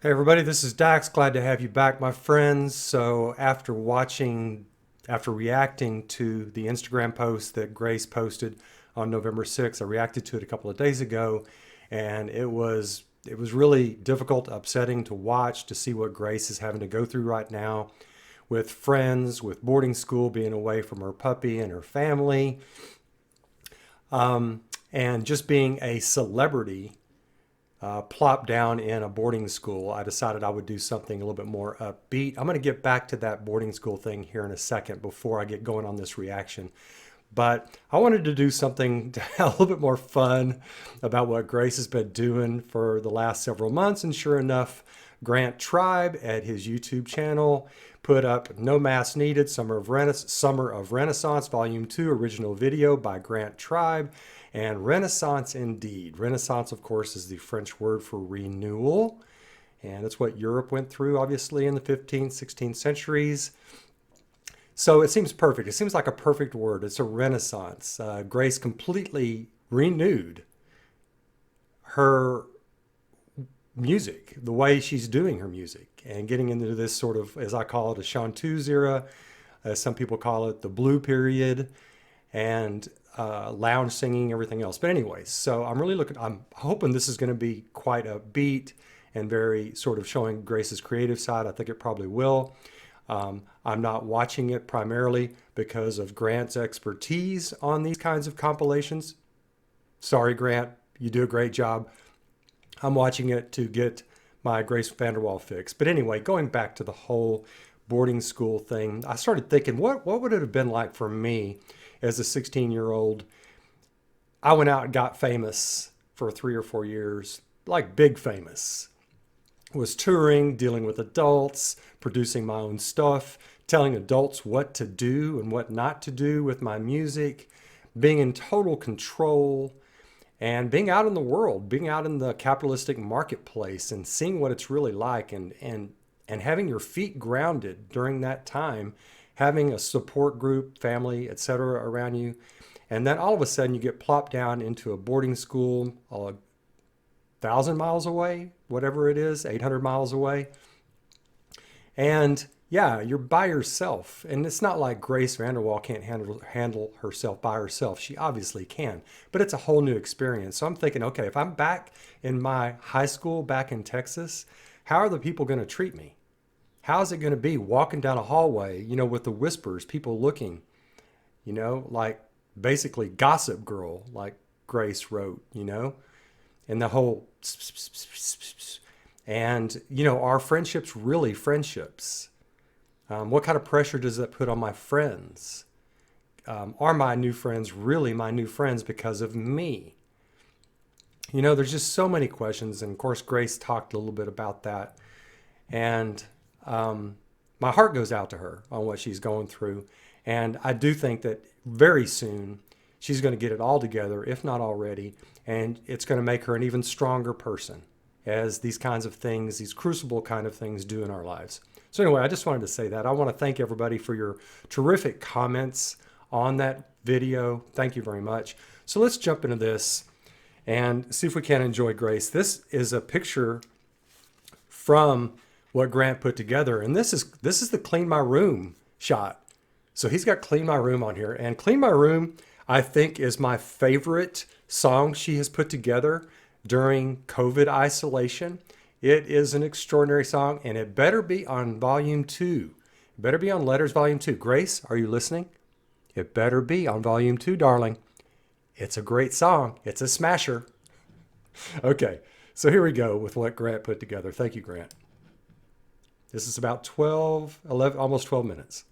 Hey everybody, this is Dax. Glad to have you back, my friends. So after reacting to the Instagram post that Grace posted on November 6th, I reacted to it a couple of days ago, and it was really difficult, upsetting to watch, to see what Grace is having to go through right now with friends, with boarding school, being away from her puppy and her family, and just being a celebrity plopped down in a boarding school. I decided I would do something a little bit more upbeat. I'm going to get back to that boarding school thing here in a second before I get going on this reaction. But I wanted to do something a little bit more fun about what Grace has been doing for the last several months. And sure enough, Grant Tribe at his YouTube channel put up No Mask Needed, Summer of Renaissance, Volume 2, original video by Grant Tribe. And Renaissance indeed. Renaissance, of course, is the French word for renewal. And that's what Europe went through, obviously, in the 15th, 16th centuries. So it seems perfect. It seems like a perfect word. It's a renaissance. Grace completely renewed her music, the way she's doing her music, and getting into this sort of, as I call it, a chanteuse era. As some people call it, the blue period, and lounge singing, everything else. But anyways, so I'm hoping this is going to be quite upbeat and very sort of showing Grace's creative side. I think it probably will. I'm not watching it primarily because of Grant's expertise on these kinds of compilations. Sorry, Grant, you do a great job. I'm watching it to get my Grace Vanderwaal fix. But anyway, going back to the whole boarding school thing, I started thinking, what would it have been like for me as a 16-year-old? I went out and got famous for 3 or 4 years, like big famous. Was touring, dealing with adults, producing my own stuff, telling adults what to do and what not to do with my music, being in total control, and being out in the world, being out in the capitalistic marketplace and seeing what it's really like, and having your feet grounded during that time, having a support group, family, etc. around you. And then all of a sudden you get plopped down into a boarding school 1,000 miles away, whatever it is, 800 miles away. And yeah, you're by yourself. And it's not like Grace Vanderwaal can't handle herself by herself. She obviously can, but it's a whole new experience. So I'm thinking, okay, if I'm back in my high school back in Texas, how are the people going to treat me? How's it going to be walking down a hallway, with the whispers, people looking, like basically Gossip Girl, like Grace wrote, and the whole, and, are friendships really friendships? What kind of pressure does that put on my friends? Are my new friends really my new friends because of me? There's just so many questions. And of course, Grace talked a little bit about that. And my heart goes out to her on what she's going through. And I do think that very soon she's going to get it all together, if not already. And it's going to make her an even stronger person, as these kinds of things, these crucible kind of things, do in our lives. So anyway, I just wanted to say that. I want to thank everybody for your terrific comments on that video. Thank you very much. So let's jump into this and see if we can enjoy Grace. This is a picture from what Grant put together, and this is the Clean My Room shot. So he's got Clean My Room on here, and Clean My Room, I think, is my favorite song she has put together during COVID isolation. It is an extraordinary song, and it better be on Volume 2. It better be on Letters Volume 2. Grace, are you listening? It better be on Volume 2, darling. It's a great song. It's a smasher. Okay, so here we go with what Grant put together. Thank you, Grant. This is about 11, almost 12 minutes.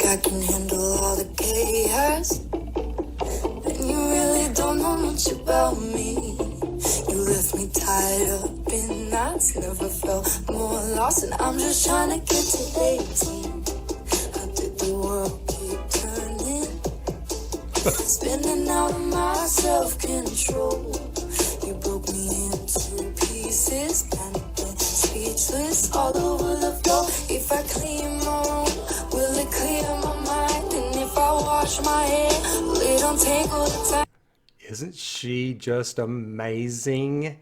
I can handle all the chaos, then you really don't know much about me. You left me tied up in knots, never felt more lost, and I'm just trying to get to 18. How did the world keep turning? Spinning out of my self-control. You broke me into pieces, panicking, speechless, all over the floor. If I clean don't take all the time. Isn't she just amazing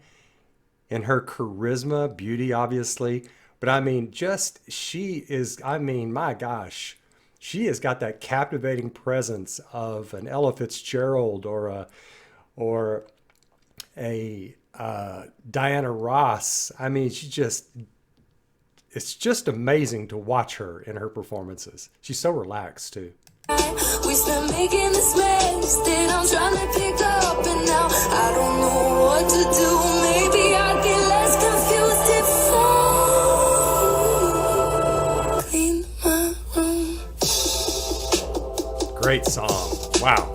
in her charisma, beauty, obviously? But I mean, just she is, I mean, my gosh, she has got that captivating presence of an Ella Fitzgerald or a Diana Ross. I mean, she just, it's just amazing to watch her in her performances. She's so relaxed too. We spent making this mess that I'm trying to pick up, and now I don't know what to do. Maybe I'd get less confused if I clean my room. Great song. Wow.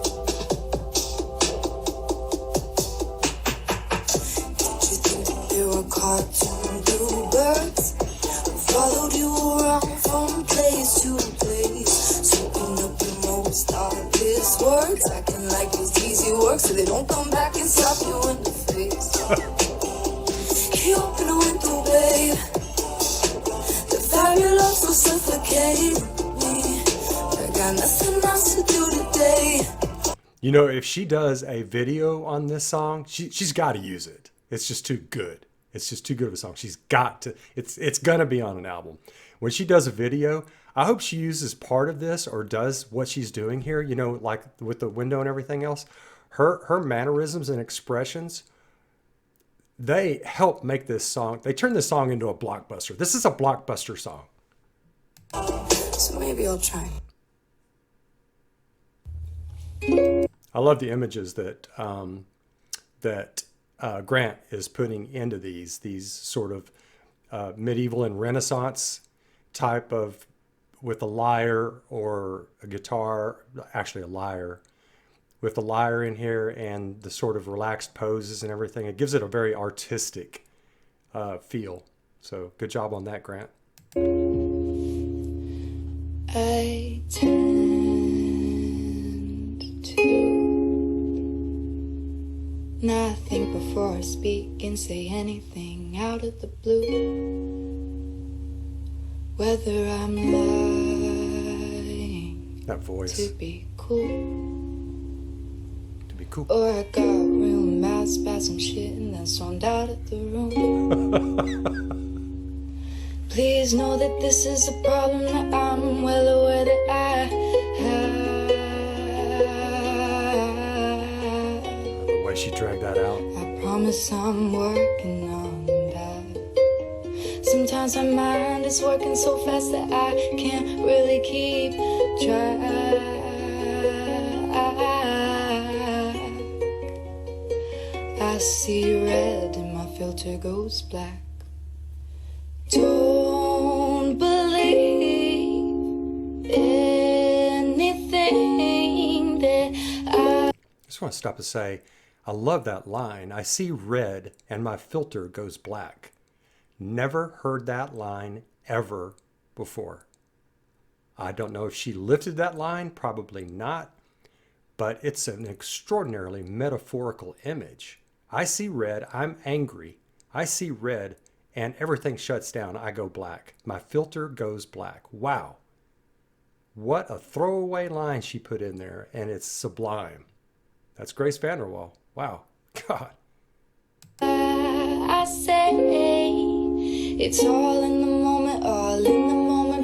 Did you think that there were cartoon bluebirds who followed you around from place to place, soaking up your most obvious words, acting like it's easy work so they don't come back and slap you in the face? You open a window, babe. The fire loves will suffocate me. I got nothing else to do today. You know, if she does a video on this song, she's got to use it. It's just too good. It's just too good of a song. She's got to. It's gonna be on an album. When she does a video, I hope she uses part of this or does what she's doing here. You know, like with the window and everything else. Her mannerisms and expressions, they help make this song. They turn this song into a blockbuster. This is a blockbuster song. So maybe I'll try. I love the images that Grant is putting into these sort of medieval and Renaissance type of, with a lyre or a guitar, actually a lyre, with the lyre in here and the sort of relaxed poses and everything. It gives it a very artistic feel. So good job on that, Grant. I tend to not think before I speak and say anything out of the blue. Whether I'm lying That voice. to be cool, To be cool. or I got real mad about some shit and then stormed out of the room. Please know that this is a problem that I'm well aware that I have. The way she dragged that out. I promise I'm working on that. Sometimes my mind is working so fast that I can't really keep track. I see red and my filter goes black. Don't believe anything that I Just want to stop to say, I love that line. I see red and my filter goes black. Never heard that line ever before. I don't know if she lifted that line, probably not, but it's an extraordinarily metaphorical image. I see red, I'm angry. I see red and everything shuts down. I go black. My filter goes black. Wow. What a throwaway line she put in there, and it's sublime. That's Grace Vanderwaal. Wow. God. I say it's all in the moment,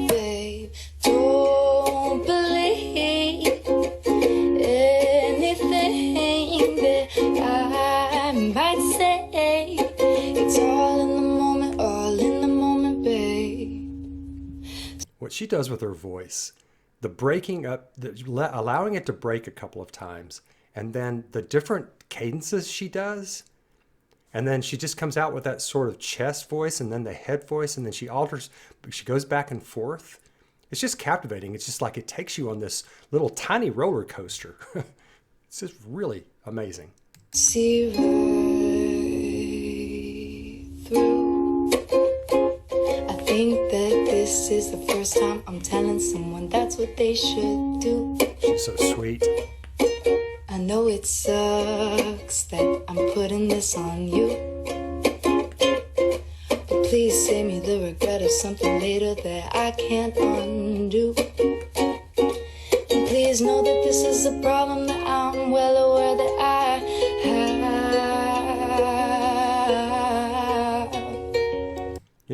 babe. Don't believe anything that I might say. It's all in the moment, babe. What she does with her voice, the breaking up, allowing it to break a couple of times, and then the different cadences she does. And then she just comes out with that sort of chest voice and then the head voice, and then she alters, she goes back and forth. It's just captivating. It's just like it takes you on this little tiny roller coaster. It's just really amazing. See right through. I think that this is the first time I'm telling someone that's what they should do. She's so sweet. I know it sucks that I'm putting this on you, but please save me the regret of something later that I can't undo. And please know that this is a problem that I'm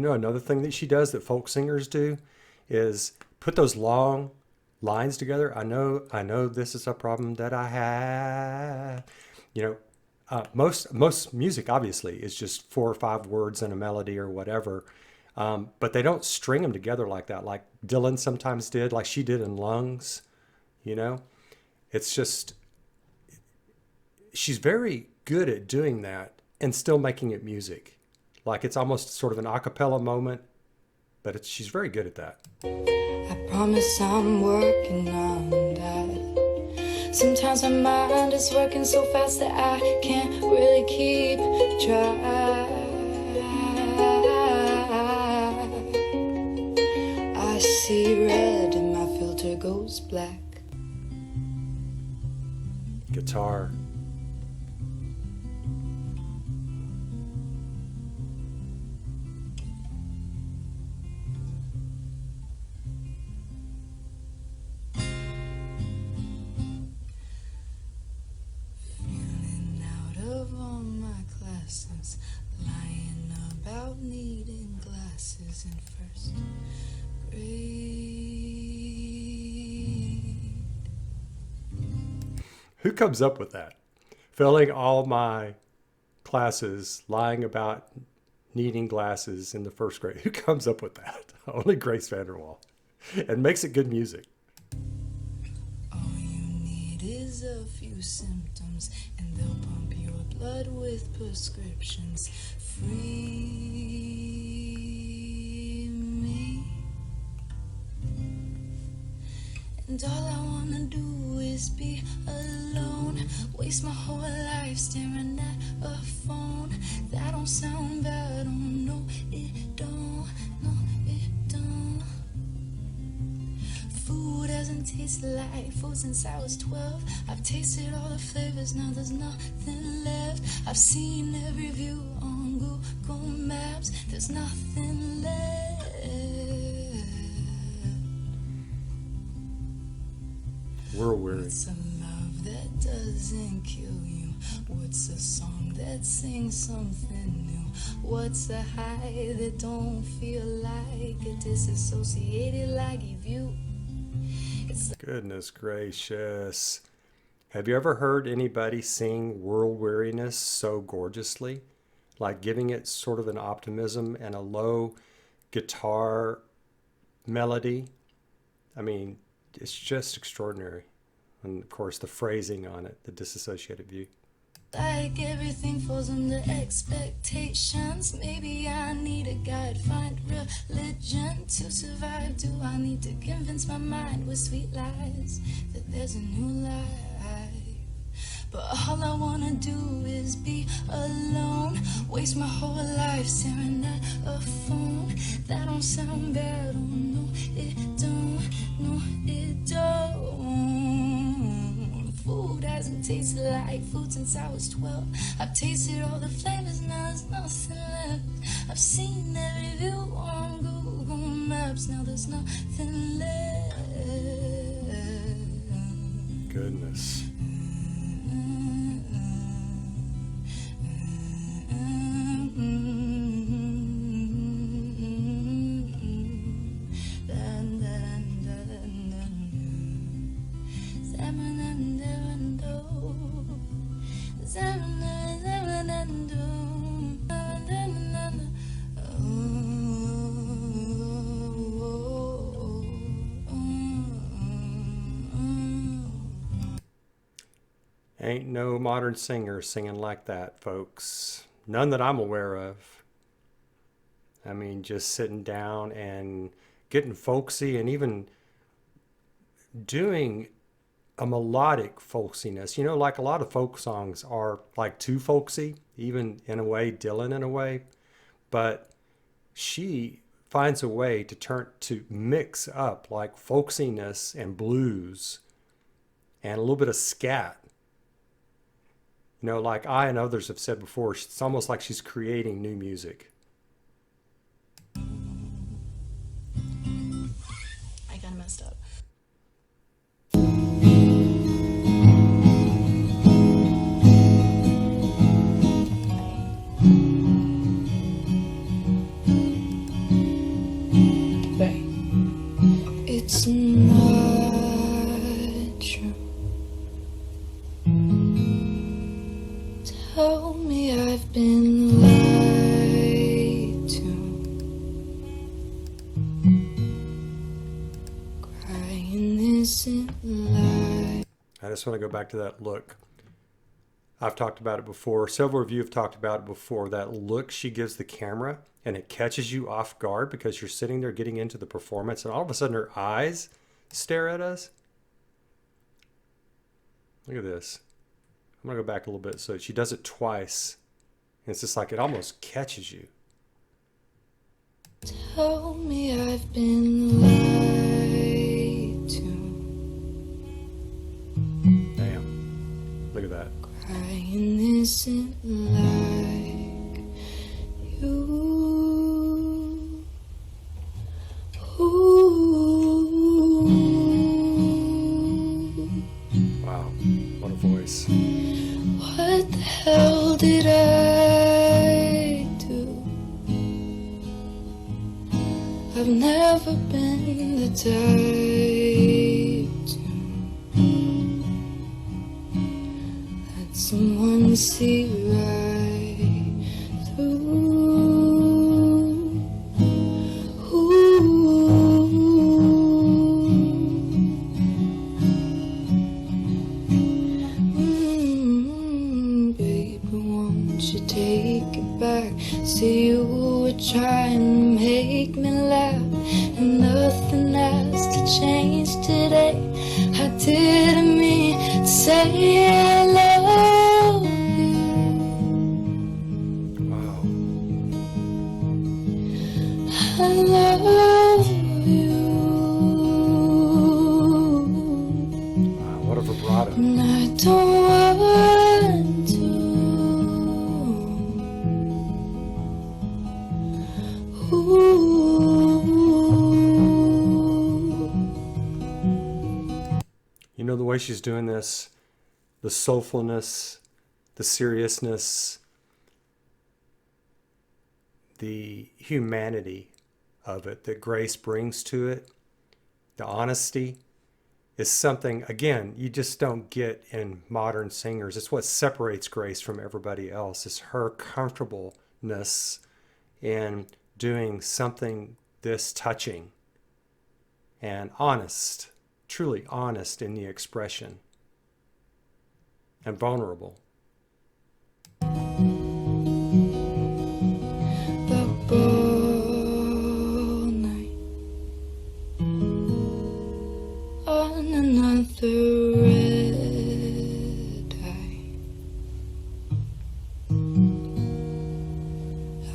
Another thing that she does that folk singers do is put those long lines together. I know this is a problem that I have. You know, most music obviously is just 4 or 5 words and a melody or whatever, but they don't string them together like that, like Dylan sometimes did, like she did in Lungs. You know, it's just she's very good at doing that and still making it music. Like it's almost sort of an a cappella moment, but she's very good at that. I promise I'm working on that. Sometimes my mind is working so fast that I can't really keep track. I see red and my filter goes black. Guitar. Feeling out of all my classes, lying about needing glasses in first grade. Who comes up with that? Failing all my classes, lying about needing glasses in the first grade. Who comes up with that? Only Grace Vanderwaal. And makes it good music. All you need is a few symptoms, and they'll pump your blood with prescriptions. Free me. And all I wanna do is be alone. Waste my whole life staring at a phone. That don't sound bad, oh no it don't, no it don't. Food hasn't tasted like food since I was 12. I've tasted all the flavors, now there's nothing left. I've seen every view on Google Maps, there's nothing left. We're weary. What's a love that doesn't kill you? What's a song that sings something new? What's a high that don't feel like a disassociated laggy view? Goodness gracious. Have you ever heard anybody sing World Weariness so gorgeously? Like giving it sort of an optimism and a low guitar melody. I mean, it's just extraordinary. And of course, the phrasing on it, the disassociated view. Like everything falls under expectations. Maybe I need a guide, find religion to survive. Do I need to convince my mind with sweet lies that there's a new life? But all I wanna do is be alone. Waste my whole life staring at a phone. That don't sound bad, oh no it don't, no it don't. Food hasn't tasted like food since I was 12. I've tasted all the flavors, now there's nothing left. I've seen every view on Google Maps, now there's nothing left. Goodness. Ain't no modern singer singing like that, folks. None that I'm aware of. I mean, just sitting down and getting folksy and even doing a melodic folksiness. Like a lot of folk songs are like too folksy, even in a way, Dylan in a way. But she finds a way to mix up like folksiness and blues and a little bit of skat. Like I and others have said before, it's almost like she's creating new music. I kinda messed up. innocent lie. I just want to go back to that look. I've talked about it before. Several of you have talked about it before. That look she gives the camera, and it catches you off guard because you're sitting there getting into the performance, and all of a sudden her eyes stare at us. Look at this. I'm going to go back a little bit. So she does it twice. And it's just like it almost catches you. Tell me I've been lied to. Damn. Look at that. Crying isn't like you. Ooh. Wow. What a voice. What the hell did I do? I've never been the type to let someone see right through. Baby, won't you take it back? See, you were trying to make me laugh, and nothing has to change today. I didn't mean to say I love you. Wow. I love you. Wow. What a vibrato. And I don't want to. You know the way she's doing this, the soulfulness, the seriousness, the humanity of it that Grace brings to it, the honesty is something, again, you just don't get in modern singers. It's what separates Grace from everybody else. It's her comfortableness in doing something this touching and honest, truly honest in the expression, and vulnerable. Up all night on another red eye.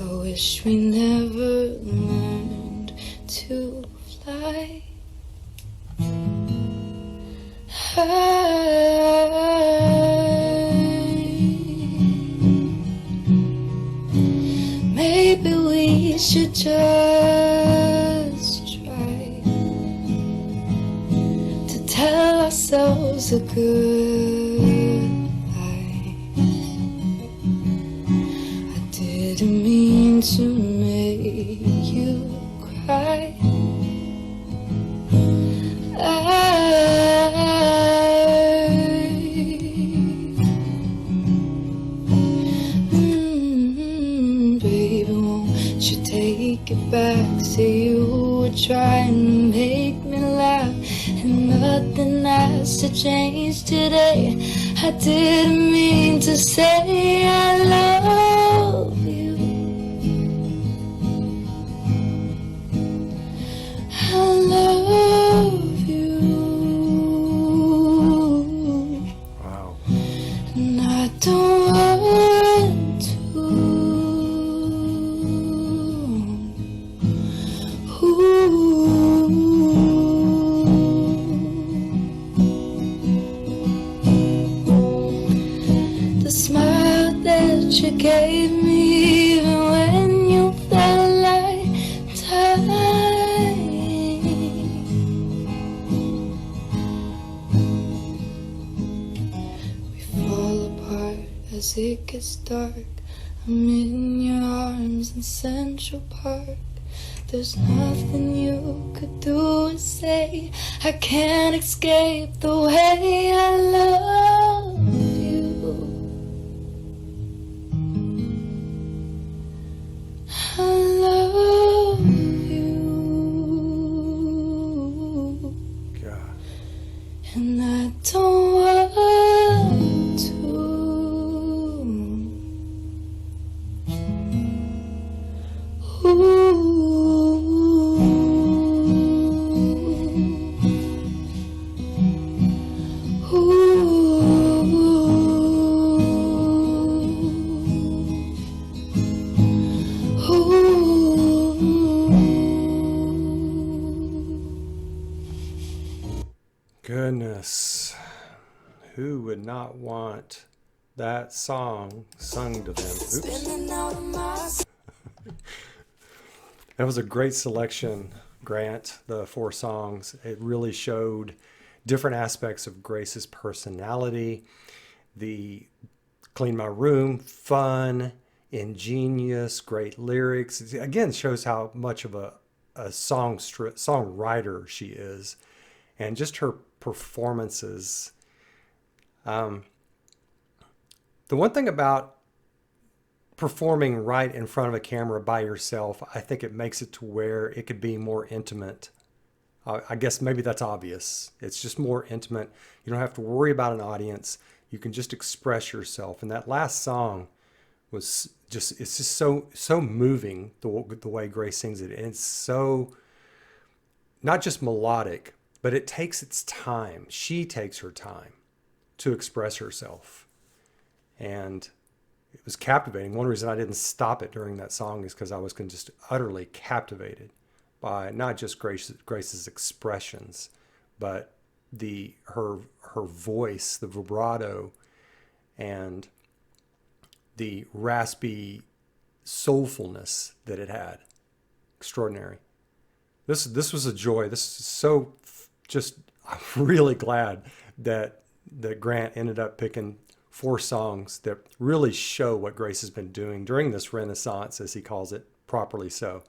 I wish we never learned to fly. Maybe we should just try to tell ourselves a goodbye. I didn't mean to make you cry. Baby, won't you take it back? Say you were trying to make me laugh, and nothing has to change today. I didn't mean to say I love you. I love you. Wow. And I don't want to. The smile that you gave me, even when you felt like dying. We fall apart as it gets dark. I'm in your arms in Central Park. There's nothing you could do or say. I can't escape the way I love you. I love you. God. don't want to. Goodness, who would not want that song sung to them? Oops. Spinning out of my That was a great selection, Grant, the 4 songs. It really showed different aspects of Grace's personality. The Clean My Room, fun, ingenious, great lyrics. It, again, shows how much of a songwriter she is. And just her performances. The one thing about performing right in front of a camera by yourself, I think it makes it to where it could be more intimate. I guess maybe that's obvious. It's just more intimate. You don't have to worry about an audience. You can just express yourself. And that last song was just, it's just so moving, the way Grace sings it. And it's so, not just melodic, but it takes its time. She takes her time to express herself. And it was captivating. One reason I didn't stop it during that song is because I was just utterly captivated by not just Grace's expressions, but her voice, the vibrato, and the raspy soulfulness that it had. Extraordinary. This was a joy. This is so just, I'm really glad that Grant ended up picking 4 songs that really show what Grace has been doing during this renaissance, as he calls it, properly so.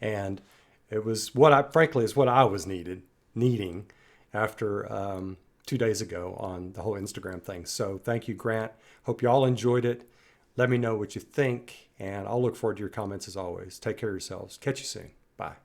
And it was frankly, is what I was needing after 2 days ago on the whole Instagram thing. So thank you, Grant. Hope you all enjoyed it. Let me know what you think, and I'll look forward to your comments as always. Take care of yourselves. Catch you soon. Bye.